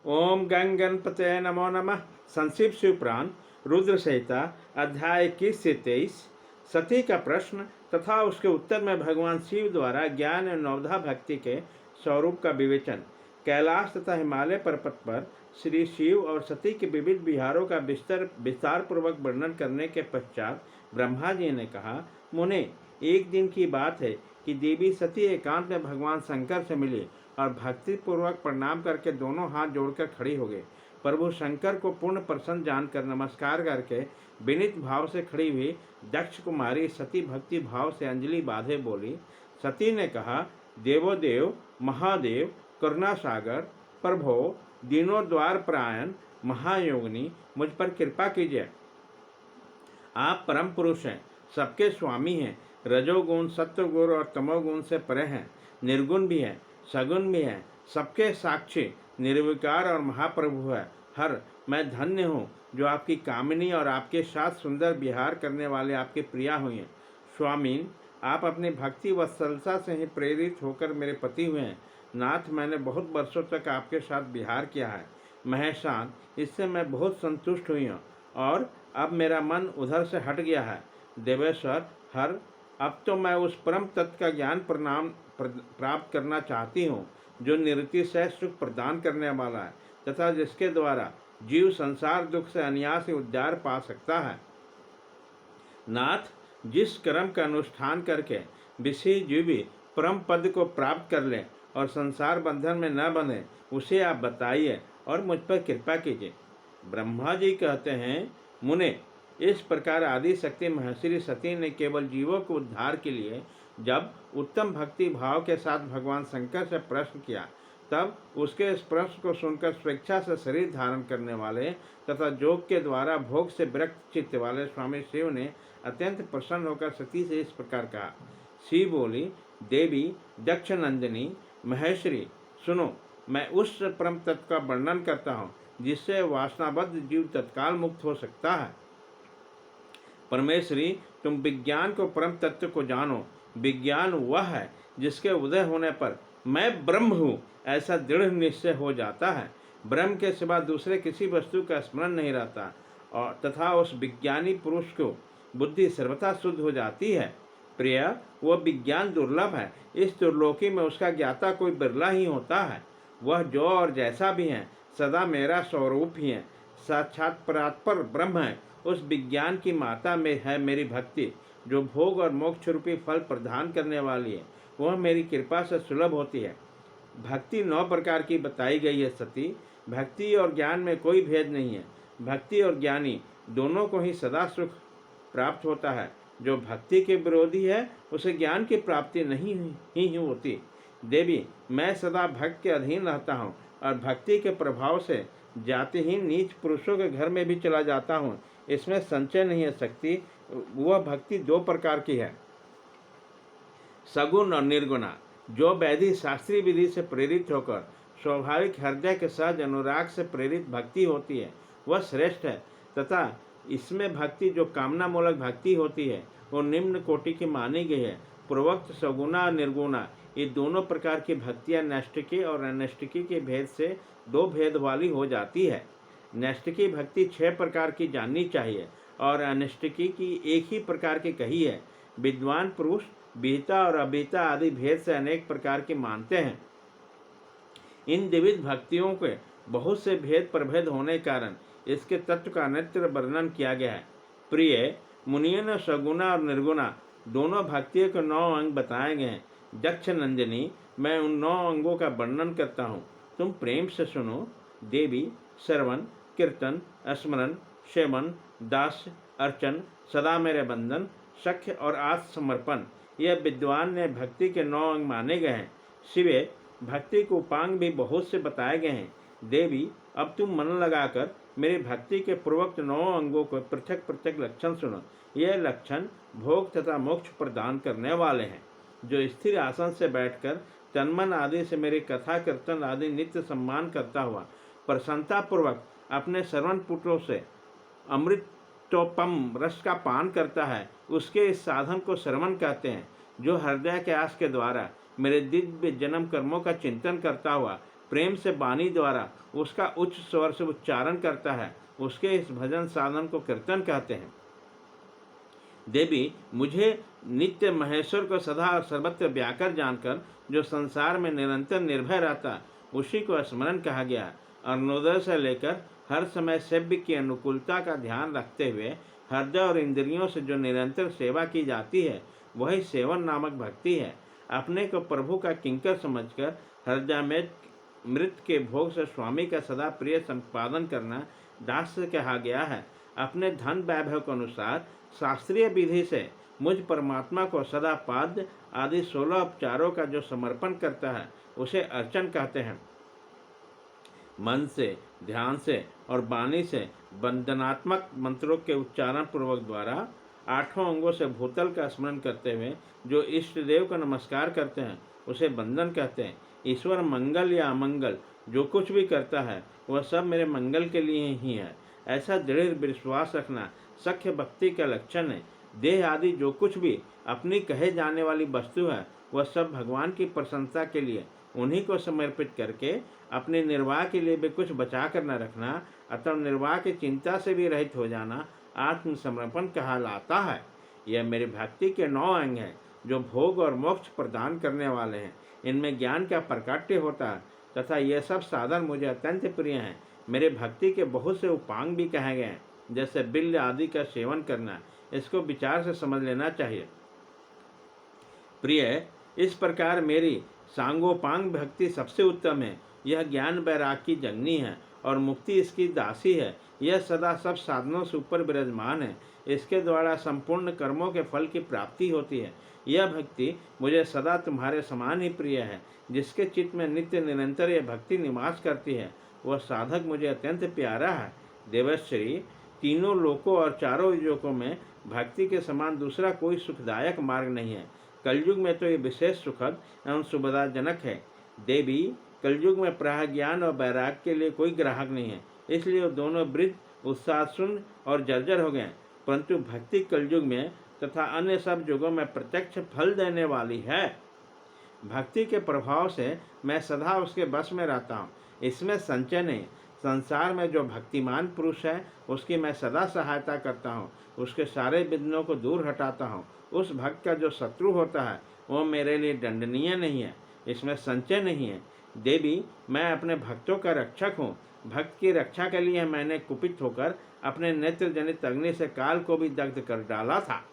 ओम गंग गणपतये नमो नमः। संक्षिप्त शिवपुराण रुद्र संहिता अध्याय 21 से 23। सती का प्रश्न तथा उसके उत्तर में भगवान शिव द्वारा ज्ञान एवं नवधा भक्ति के स्वरूप का विवेचन। कैलाश तथा हिमालय पर्वत पर श्री शिव और सती के विविध विहारों का विस्तार पूर्वक वर्णन करने के पश्चात ब्रह्मा जी ने कहा, मुने, एक दिन की बात है कि देवी सती एकांत में भगवान शंकर से मिली और भक्ति पूर्वक प्रणाम करके दोनों हाथ जोड़कर खड़ी हो गई। प्रभु शंकर को पूर्ण प्रसन्न जानकर नमस्कार करके विनीत भाव से खड़ी हुई दक्ष कुमारी सती भक्ति भाव से अंजलि बांधे बोली। सती ने कहा, देवोदेव महादेव करुणा सागर प्रभो दीनों द्वार प्रायण महायोगिनी, मुझ पर कृपा कीजिए। आप परम पुरुष हैं, सबके स्वामी हैं, रजोगुण सत्वगुण और तमोगुण से परे हैं, निर्गुण भी हैं, सगुण भी हैं, सबके साक्षी निर्विकार और महाप्रभु है। हर मैं धन्य हूँ जो आपकी कामिनी और आपके साथ सुंदर विहार करने वाले आपके प्रिया हुई हैं। स्वामीन, आप अपनी भक्ति वत्सलता से ही प्रेरित होकर मेरे पति हुए हैं। नाथ, मैंने बहुत वर्षों तक आपके साथ विहार किया है। महेशान, इससे मैं बहुत संतुष्ट हुई हूँ और अब मेरा मन उधर से हट गया है। देवेश्वर, हर अब तो मैं उस परम तत्व का ज्ञान प्राप्त करना चाहती हूँ जो निरति से सुख प्रदान करने वाला है तथा जिसके द्वारा जीव संसार दुख से अनायास उद्धार पा सकता है। नाथ, जिस कर्म का अनुष्ठान करके विषय जीवी परम पद को प्राप्त कर ले और संसार बंधन में न बने, उसे आप बताइए और मुझ पर कृपा कीजिए। ब्रह्मा जी कहते हैं, मुने, इस प्रकार आदि शक्ति महर्षि सती ने केवल जीवों के उद्धार के लिए जब उत्तम भक्ति भाव के साथ भगवान शंकर से प्रश्न किया, तब उसके इस प्रश्न को सुनकर स्वेच्छा से शरीर धारण करने वाले तथा योग के द्वारा भोग से विरक्त चित्त वाले स्वामी शिव ने अत्यंत प्रसन्न होकर सती से इस प्रकार कहा। शिव बोली, देवी दक्ष नंदिनी महेश्वरी, सुनो, मैं उस परम तत्व का वर्णन करता हूँ जिससे वासनाबद्ध जीव तत्काल मुक्त हो सकता है। परमेश्वरी, तुम विज्ञान को परम तत्व को जानो। विज्ञान वह है जिसके उदय होने पर मैं ब्रह्म हूँ ऐसा दृढ़ निश्चय हो जाता है। ब्रह्म के सिवा दूसरे किसी वस्तु का स्मरण नहीं रहता और तथा उस विज्ञानी पुरुष को बुद्धि सर्वथा शुद्ध हो जाती है। प्रिय, वह विज्ञान दुर्लभ है। इस दुर्लोकी में उसका ज्ञाता कोई बिरला ही होता है। वह जो और जैसा भी है सदा मेरा स्वरूप ही है, साक्षात परात्पर ब्रह्म है। उस विज्ञान की माता में है मेरी भक्ति, जो भोग और मोक्ष रूपी फल प्रदान करने वाली है। वह मेरी कृपा से सुलभ होती है। भक्ति 9 प्रकार की बताई गई है सती। भक्ति और ज्ञान में कोई भेद नहीं है। भक्ति और ज्ञानी दोनों को ही सदा सुख प्राप्त होता है। जो भक्ति के विरोधी है उसे ज्ञान की प्राप्ति नहीं ही होती। देवी, मैं सदा भक्त के अधीन रहता हूँ और भक्ति के प्रभाव से जातिहीन नीच पुरुषों के घर में भी चला जाता हूँ। इसमें संचय नहीं है सकती। वह भक्ति 2 प्रकार की है, सगुण और निर्गुणा। जो वैधि शास्त्रीय विधि से प्रेरित होकर स्वाभाविक हृदय के सहज अनुराग से प्रेरित भक्ति होती है, वह श्रेष्ठ है तथा इसमें भक्ति जो कामना मूलक भक्ति होती है वो निम्न कोटि की मानी गई है। पूर्वोक्त सगुणा और निर्गुणा ये दोनों प्रकार की भक्तियाँ नैष्ठिकी और अनैष्ठिकी के भेद से 2 भेद वाली हो जाती है। नैष्ठिकी भक्ति 6 प्रकार की जाननी चाहिए और अनैष्ठिकी की एक ही प्रकार की कही है। विद्वान पुरुष विहिता और अभिहिता आदि भेद से अनेक प्रकार की मानते हैं। इन द्विविध भक्तियों के बहुत से भेद प्रभेद होने कारण इसके तत्व का अन्यत्र वर्णन किया गया है। प्रिय मुनियों ने सगुणा और निर्गुणा दोनों भक्तियों के 9 अंग बताए गए हैं। दक्ष नंदिनी, मैं उन 9 अंगों का वर्णन करता हूँ, तुम प्रेम से सुनो। देवी, श्रवण, कीर्तन, स्मरण, सेवन, दास्य, अर्चन, सदा मेरे बंधन, सख्य और आत्मसमर्पण, यह विद्वान ने भक्ति के 9 अंग माने गए हैं। शिवे, भक्ति के उपांग भी बहुत से बताए गए हैं। देवी, अब तुम मन लगाकर मेरी भक्ति के पूर्वोक्त 9 अंगों को पृथक पृथक लक्षण सुनो। यह लक्षण भोग तथा मोक्ष प्रदान करने वाले हैं। जो स्थिर आसन से बैठकर तन्मन आदि से मेरी कथा कीर्तन आदि नित्य सम्मान करता हुआ प्रसन्नता पूर्वक अपने श्रवण पुटों से अमृतोपम रस का पान करता है, उसके इस साधन को श्रवण कहते हैं। जो हृदय के आस के द्वारा मेरे दिव्य जन्म कर्मों का चिंतन करता हुआ प्रेम से वाणी द्वारा उसका उच्च स्वर से उच्चारण करता है, उसके इस भजन साधन को कीर्तन कहते हैं। देवी, मुझे नित्य महेश्वर को सदा और सर्वत्र व्याकर जानकर जो संसार में निरंतर निर्भय रहता, उसी को स्मरण कहा गया। अरुणोदय से लेकर हर समय सेव्य की अनुकूलता का ध्यान रखते हुए हृदय और इंद्रियों से जो निरंतर सेवा की जाती है, वही सेवन नामक भक्ति है। अपने को प्रभु का किंकर समझकर हृदय में मृत के भोग से स्वामी का सदा प्रिय संपादन करना दास्य कहा गया है। अपने धन वैभव के अनुसार शास्त्रीय विधि से मुझ परमात्मा को सदा पाद्य आदि 16 उपचारों का जो समर्पण करता है, उसे अर्चन कहते हैं। मन से, ध्यान से और वाणी से वंदनात्मक मंत्रों के उच्चारण पूर्वक द्वारा 8 अंगों से भूतल का स्मरण करते हुए जो इष्ट देव का नमस्कार करते हैं, उसे वंदन कहते हैं। ईश्वर मंगल या अमंगल जो कुछ भी करता है, वह सब मेरे मंगल के लिए ही है, ऐसा दृढ़ विश्वास रखना सख्य भक्ति का लक्षण है। देह आदि जो कुछ भी अपनी कहे जाने वाली वस्तु है, वह सब भगवान की प्रशंसा के लिए उन्हीं को समर्पित करके अपने निर्वाह के लिए भी कुछ बचा कर न रखना, अतः निर्वाह की चिंता से भी रहित हो जाना आत्मसमर्पण कहलाता है। यह मेरी भक्ति के 9 अंग हैं, जो भोग और मोक्ष प्रदान करने वाले हैं। इनमें ज्ञान का प्रकाट्य होता है तथा यह सब साधन मुझे अत्यंत प्रिय हैं। मेरे भक्ति के बहुत से उपांग भी कहे गए हैं, जैसे बिल्व आदि का सेवन करना। इसको विचार से समझ लेना चाहिए। प्रिय, इस प्रकार मेरी सांगोपांग भक्ति सबसे उत्तम है। यह ज्ञान वैराग की जननी है और मुक्ति इसकी दासी है। यह सदा सब साधनों से ऊपर विराजमान है। इसके द्वारा संपूर्ण कर्मों के फल की प्राप्ति होती है। यह भक्ति मुझे सदा तुम्हारे समान ही प्रिय है। जिसके चित्त में नित्य निरंतर यह भक्ति निवास करती है, वह साधक मुझे अत्यंत प्यारा है। देवश्री, तीनों लोकों और चारों युगों में भक्ति के समान दूसरा कोई सुखदायक मार्ग नहीं है। कलयुग में तो ये विशेष सुखद एवं सुविधाजनक है। देवी, कलयुग में प्राह ज्ञान और वैराग के लिए कोई ग्राहक नहीं है, इसलिए वो दोनों वृद्ध उत्साहशून्य और जर्जर हो गए। परंतु भक्ति कलयुग में तथा अन्य सब युगों में प्रत्यक्ष फल देने वाली है। भक्ति के प्रभाव से मैं सदा उसके बस में रहता हूँ, इसमें संचय नहीं। संसार में जो भक्तिमान पुरुष है, उसकी मैं सदा सहायता करता हूँ, उसके सारे विघ्नों को दूर हटाता हूँ। उस भक्त का जो शत्रु होता है, वो मेरे लिए दंडनीय नहीं है, इसमें संचय नहीं है। देवी, मैं अपने भक्तों का रक्षक हूँ। भक्त की रक्षा के लिए मैंने कुपित होकर अपने नेत्र जनित अग्नि से काल को भी दग्ध कर डाला था।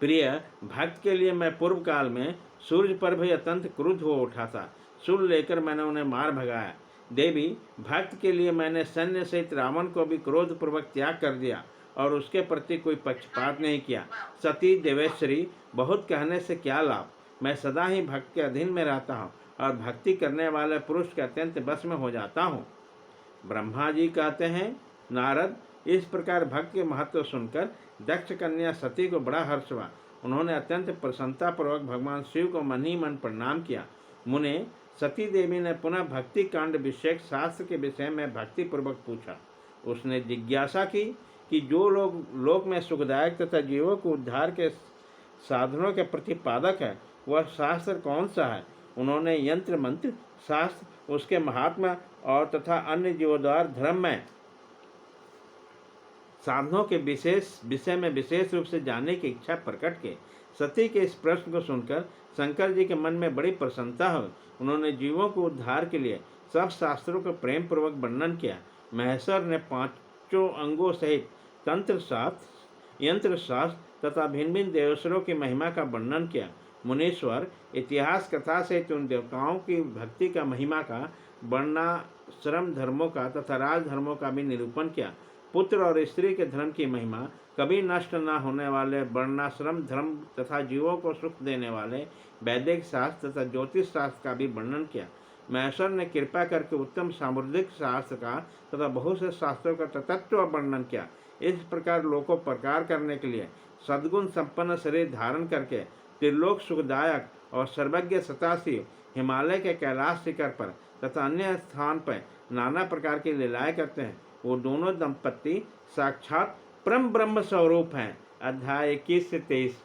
प्रिय, भक्त के लिए मैं पूर्व काल में सूर्य पर भी अत्यंत क्रुद्ध हो उठा था। शूल लेकर मैंने उन्हें मार भगाया। देवी, भक्त के लिए मैंने सैन्य सहित रावण को भी क्रोधपूर्वक त्याग कर दिया और उसके प्रति कोई पक्षपात नहीं किया। सती देवेश्वरी, बहुत कहने से क्या लाभ। मैं सदा ही भक्त के अधीन में रहता हूँ और भक्ति करने वाले पुरुष के अत्यंत बस में हो जाता हूँ। ब्रह्मा जी कहते हैं, नारद, इस प्रकार भक्त के महत्व सुनकर दक्ष कन्या सती को बड़ा हर्ष हुआ। उन्होंने अत्यंत प्रसन्नतापूर्वक भगवान शिव को मन ही मन प्रणाम किया। मुने, सती देवी ने पुनः भक्ति कांड विषयक शास्त्र के विषय में भक्ति पूर्वक पूछा। उसने जिज्ञासा की कि जो लोग लोक में सुखदायक तथा जीवों को उद्धार के साधनों के प्रतिपादक है, वह शास्त्र कौन सा है। उन्होंने यंत्र मंत्र शास्त्र, उसके महात्मा और तथा अन्य जीवोद्धार धर्म में साधनों के विषय में विशेष रूप से जानने की इच्छा प्रकट की। सती के इस प्रश्न को सुनकर शंकर जी के मन में बड़ी प्रसन्नता हुई। उन्होंने जीवों को उद्धार के लिए सब शास्त्रों का प्रेम पूर्वक वर्णन किया। महेश्वर ने 5 अंगों सहित तंत्र शास्त्र, यंत्र शास्त्र तथा भिन्न भिन्न देवेश्वरों की महिमा का वर्णन किया। मुनीश्वर इतिहास कथा से उन देवताओं की भक्ति का महिमा का वर्णाश्रम धर्मों का तथा राजधर्मों का भी निरूपण किया। पुत्र और स्त्री के धर्म की महिमा, कभी नष्ट न होने वाले वर्णाश्रम धर्म तथा जीवों को सुख देने वाले वैदिक शास्त्र तथा ज्योतिष शास्त्र का भी वर्णन किया। महेश्वर ने कृपा करके उत्तम सामुद्रिक शास्त्र का तथा बहुत से शास्त्रों का तत्व वर्णन किया। इस प्रकार लोगों प्रकार करने के लिए सद्गुण संपन्न शरीर धारण करके त्रिलोक सुखदायक और सर्वज्ञ सताशिव हिमालय के कैलाश शिखर पर तथा अन्य स्थान पर नाना प्रकार की लीलाएं करते हैं। वो दोनों दंपत्ति साक्षात परम ब्रह्म स्वरूप हैं। अध्याय 21 से 23।